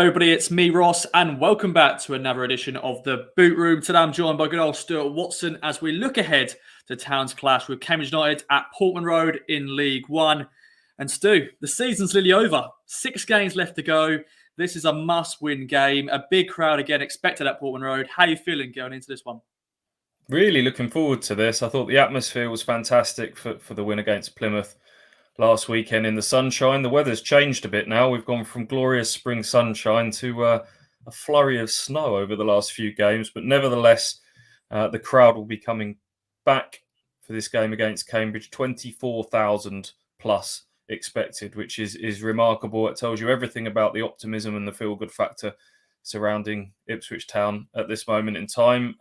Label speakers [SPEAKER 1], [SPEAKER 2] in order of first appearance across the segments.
[SPEAKER 1] Everybody, it's me, Ross, and welcome back to another edition of the Boot Room. Today I'm joined by good old Stuart Watson as we look ahead to Town's clash with Cambridge United at Portman Road in League One. And Stu, the season's nearly over. 6 games left to go. This is a must-win game. A big crowd again expected at Portman Road. How are you feeling going into this one?
[SPEAKER 2] Really looking forward to this. I thought the atmosphere was fantastic for the win against Plymouth last weekend in the sunshine. The weather's changed a bit now. We've gone from glorious spring sunshine to a flurry of snow over the last few games. But nevertheless, the crowd will be coming back for this game against Cambridge. 24,000 plus expected, which is remarkable. It tells you everything about the optimism and the feel-good factor surrounding Ipswich Town at this moment in time.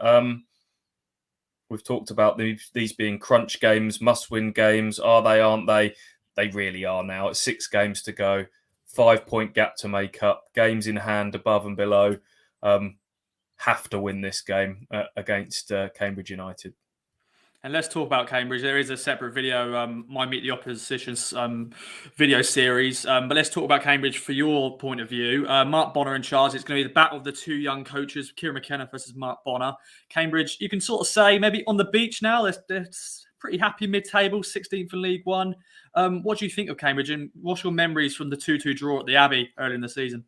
[SPEAKER 2] We've talked about these being crunch games, must-win games. Are they, aren't they? They really are now. It's 6 games to go, 5-point gap to make up, games in hand above and below. Have to win this game against Cambridge United.
[SPEAKER 1] And let's talk about Cambridge. There is a separate video, My Meet the Opposition's video series. But let's talk about Cambridge for your point of view. Mark Bonner in charge. It's going to be the battle of the 2 young coaches, Kieran McKenna versus Mark Bonner. Cambridge, you can sort of say maybe on the beach now. They're pretty happy mid-table, 16th in League One. What do you think of Cambridge, and what's your memories from the 2-2 draw at the Abbey early in the season?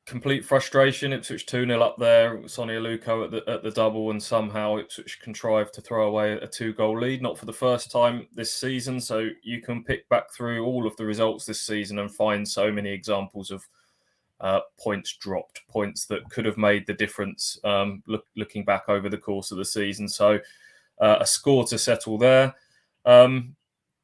[SPEAKER 2] Complete frustration. Ipswich 2-0 up there. Sonny Aluko at the double, and somehow Ipswich contrived to throw away a 2-goal lead. Not for the first time this season. So you can pick back through all of the results this season and find so many examples of points dropped, points that could have made the difference looking back over the course of the season. So a score to settle there.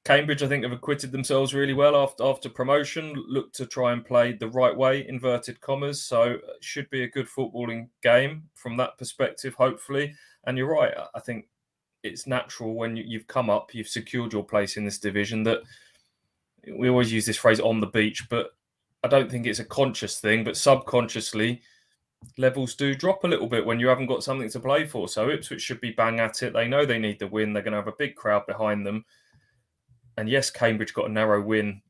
[SPEAKER 2] Cambridge, I think, have acquitted themselves really well after promotion, looked to try and play the right way, inverted commas. So it should be a good footballing game from that perspective, hopefully. And you're right. I think it's natural when you've come up, you've secured your place in this division, that we always use this phrase on the beach, but I don't think it's a conscious thing, but subconsciously levels do drop a little bit when you haven't got something to play for. So Ipswich should be bang at it. They know they need the win. They're going to have a big crowd behind them. And yes, Cambridge got a narrow win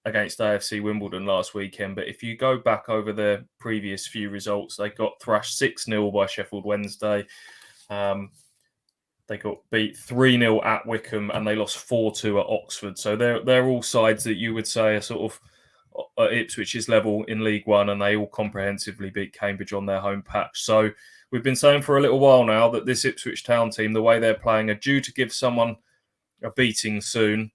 [SPEAKER 2] against AFC Wimbledon last weekend. But if you go back over their previous few results, they got thrashed 6-0 by Sheffield Wednesday. They got beat 3-0 at Wycombe, and they lost 4-2 at Oxford. So they're all sides that you would say are sort of at Ipswich's level in League One, and they all comprehensively beat Cambridge on their home patch. So we've been saying for a little while now that this Ipswich Town team, the way they're playing, are due to give someone a beating soon.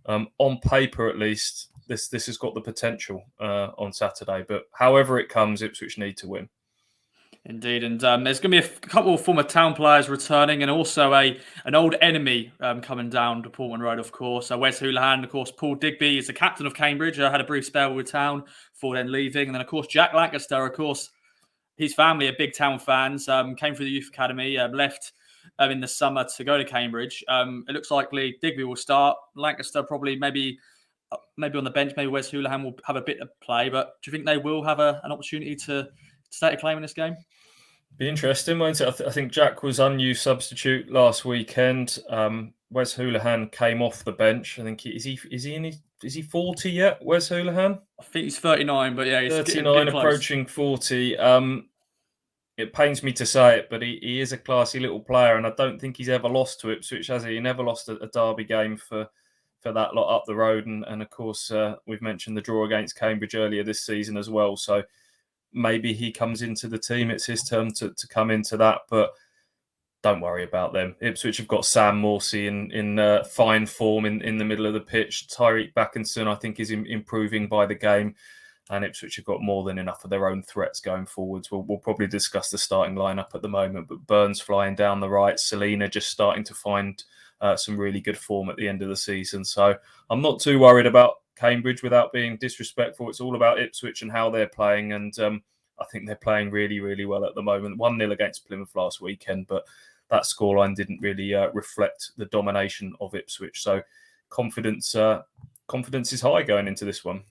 [SPEAKER 2] On paper, at least, this has got the potential on Saturday. But however it comes, Ipswich need to win.
[SPEAKER 1] Indeed, and there's going to be a couple of former Town players returning, and also an old enemy coming down to Portman Road, of course. Wes Houlihan, of course, Paul Digby is the captain of Cambridge. Had a brief spell with Town before then leaving. And then, of course, Jack Lancaster, of course, his family are big Town fans, came through the youth academy, left in the summer to go to Cambridge. It looks likely Digby will start. Lancaster probably maybe on the bench. Maybe Wes Houlihan will have a bit of play. But do you think they will have an opportunity to stake a claim in this game?
[SPEAKER 2] Be interesting, won't it? I think Jack was unused substitute last weekend. Wes Houlihan came off the bench. I think is he 40 yet? Wes Houlihan?
[SPEAKER 1] I think he's 39, but yeah, he's
[SPEAKER 2] 39, approaching 40. It pains me to say it, but he is a classy little player, and I don't think he's ever lost to Ipswich, has he? He never lost a derby game for that lot up the road, and of course we've mentioned the draw against Cambridge earlier this season as well. So maybe he comes into the team. It's his turn to come into that, but don't worry about them. Ipswich have got Sam Morsey in fine form in the middle of the pitch. Tyreek Backinson, I think, is improving by the game. And Ipswich have got more than enough of their own threats going forwards. We'll probably discuss the starting lineup at the moment, but Burns flying down the right, Selina just starting to find some really good form at the end of the season. So I'm not too worried about Cambridge without being disrespectful. It's all about Ipswich and how they're playing, and I think they're playing really, really well at the moment. 1-0 against Plymouth last weekend, but that scoreline didn't really reflect the domination of Ipswich. So confidence is high going into this one.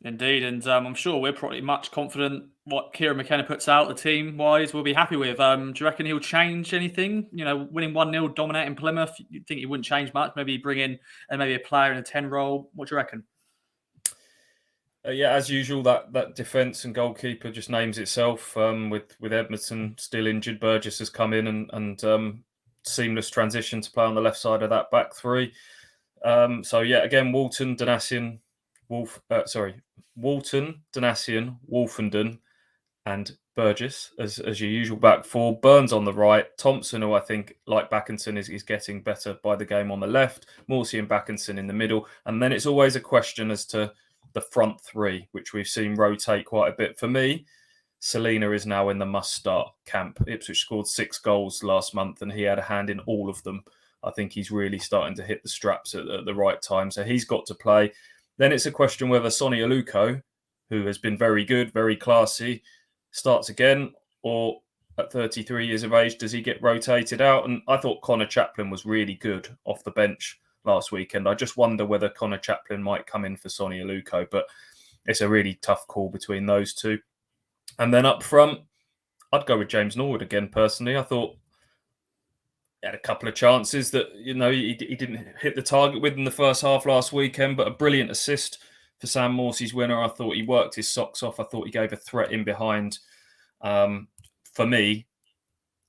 [SPEAKER 1] Indeed, and I'm sure we're pretty much confident what Kieran McKenna puts out, the team-wise, we'll be happy with. Do you reckon he'll change anything? You know, winning 1-0, dominating Plymouth, you think he wouldn't change much? Maybe bring in maybe a player in a 10 role? What do you reckon?
[SPEAKER 2] Yeah, as usual, that defence and goalkeeper just names itself. With Edmondson still injured, Burgess has come in and seamless transition to play on the left side of that back three. So yeah, again, Walton, Donacien, Walton, Donacien, Wolfenden, and Burgess as your usual back four. Burns on the right, Thompson, who I think, like Backinson, is getting better by the game on the left, Morsey and Backinson in the middle. And then it's always a question as to the front three, which we've seen rotate quite a bit. For me, Selina is now in the must-start camp. Ipswich scored 6 goals last month and he had a hand in all of them. I think he's really starting to hit the straps at the right time. So he's got to play. Then it's a question whether Sonny Aluko, who has been very good, very classy, starts again, or at 33 years of age, does he get rotated out? And I thought Connor Chaplin was really good off the bench last weekend. I just wonder whether Connor Chaplin might come in for Sonny Aluko, but it's a really tough call between those two. And then up front, I'd go with James Norwood again, personally. I thought he had a couple of chances that, he didn't hit the target with in the first half last weekend, but a brilliant assist for Sam Morsey's winner. I thought he worked his socks off. I thought he gave a threat in behind. For me,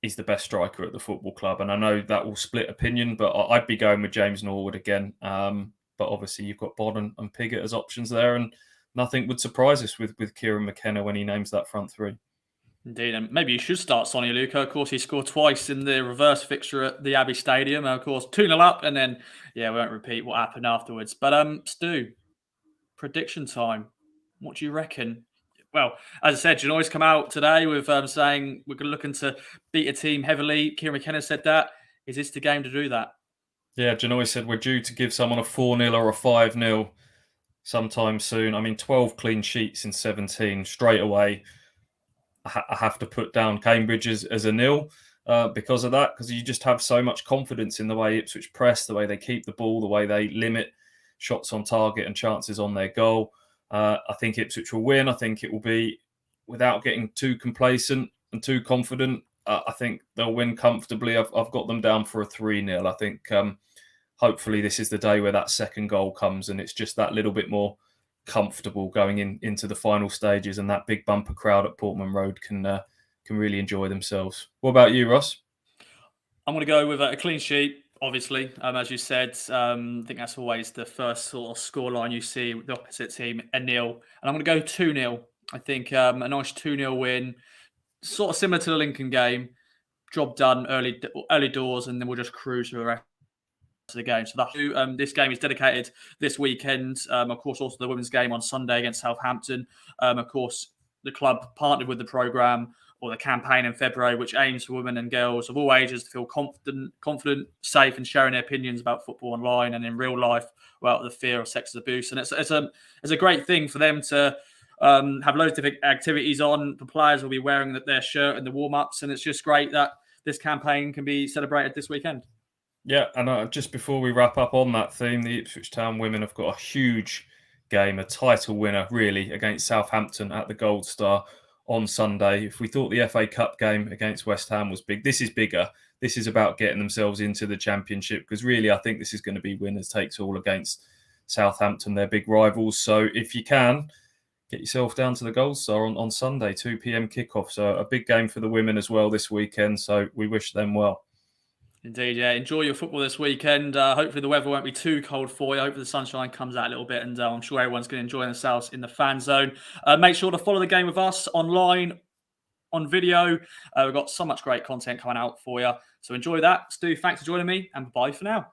[SPEAKER 2] he's the best striker at the football club. And I know that will split opinion, but I'd be going with James Norwood again. But obviously you've got Bod and Piggott as options there. And nothing would surprise us with Kieran McKenna when he names that front three.
[SPEAKER 1] Indeed, and maybe you should start Sonny Aluko. Of course, he scored twice in the reverse fixture at the Abbey Stadium. Of course, 2-0 up, and then, we won't repeat what happened afterwards. But, Stu, prediction time. What do you reckon? Well, as I said, Janoy's come out today with saying we're looking to beat a team heavily. Kieran McKenna said that. Is this the game to do that?
[SPEAKER 2] Yeah, Janoy said we're due to give someone a 4-0 or a 5-0 sometime soon. I mean, 12 clean sheets in 17 straight away. I have to put down Cambridge as a nil because of that, because you just have so much confidence in the way Ipswich press, the way they keep the ball, the way they limit shots on target and chances on their goal. I think Ipswich will win. I think it will be, without getting too complacent and too confident, I think they'll win comfortably. I've got them down for a 3-0. I think hopefully this is the day where that second goal comes and it's just that little bit more comfortable going into the final stages, and that big bumper crowd at Portman Road can really enjoy themselves. What about you, Ross?
[SPEAKER 1] I'm going to go with a clean sheet, obviously. As you said, I think that's always the first sort of scoreline you see with the opposite team, a nil. And I'm going to go 2-0. I think a nice 2-0 win, sort of similar to the Lincoln game. Job done early doors, and then we'll just cruise through the rest of the game. So this game is dedicated this weekend. Of course, also the women's game on Sunday against Southampton. Of course, the club partnered with the programme or the campaign in February, which aims for women and girls of all ages to feel confident, safe, and sharing their opinions about football online and in real life without the fear of sexist abuse. And it's a great thing for them to have loads of different activities on. The players will be wearing their shirt in the warm-ups, and it's just great that this campaign can be celebrated this weekend.
[SPEAKER 2] Yeah, and just before we wrap up on that theme, the Ipswich Town women have got a huge game, a title winner, really, against Southampton at the Gold Star on Sunday. If we thought the FA Cup game against West Ham was big, this is bigger. This is about getting themselves into the Championship, because really I think this is going to be winners takes all against Southampton, their big rivals. So if you can, get yourself down to the Gold Star on Sunday, 2 p.m. kickoff. So a big game for the women as well this weekend. So we wish them well.
[SPEAKER 1] Indeed, yeah. Enjoy your football this weekend. Hopefully the weather won't be too cold for you. Hopefully the sunshine comes out a little bit, and I'm sure everyone's going to enjoy themselves in the fan zone. Make sure to follow the game with us online, on video. We've got so much great content coming out for you. So enjoy that. Stu, thanks for joining me, and bye for now.